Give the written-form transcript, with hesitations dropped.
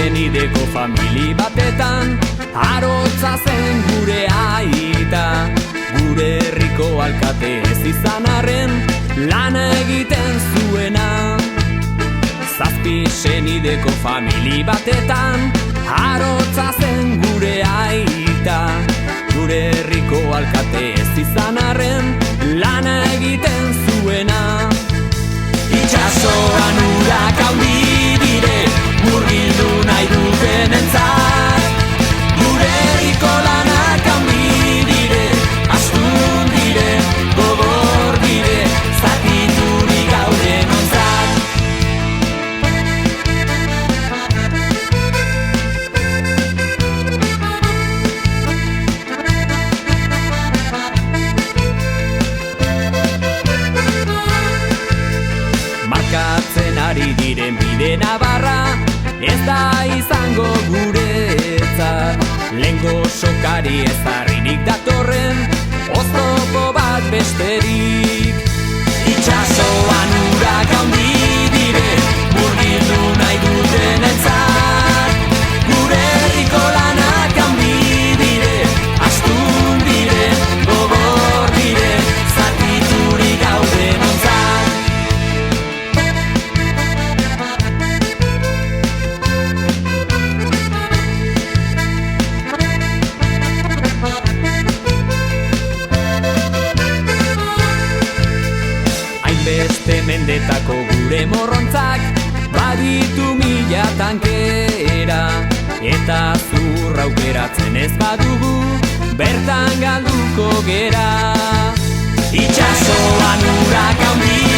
senideko famili batetan, arotza zen gure aita. Gure herriko alkate ez izan arren, lana egiten zuena. Zazpi senideko famili batetan, arotza zen gure aita. Gure herriko alkate ez izan arren, lana egiten zuena. Itxasoan urak handi dire, murgildu nahi dutenentzat. Gure herriko lanak handi dire, astun dire, gogor dire, zatiturik gauden ontzat. Markatzen ari diren bide nabarra, ez da izango guretzat. Lengo sokari ez harririk datorren, oztopo bat besterik. Itxasoan urak handi dire, murgildu nahi dutenentzat. Gure herriko lanak handi dire, astun dire, gogor dire, zatiturik gauden ontzat. Hainbeste mendetako gure morrontzak, baditu mila tankera. Eta zur aukeratzen ez badugu, bertan galduko gera. Itxasoan urak handi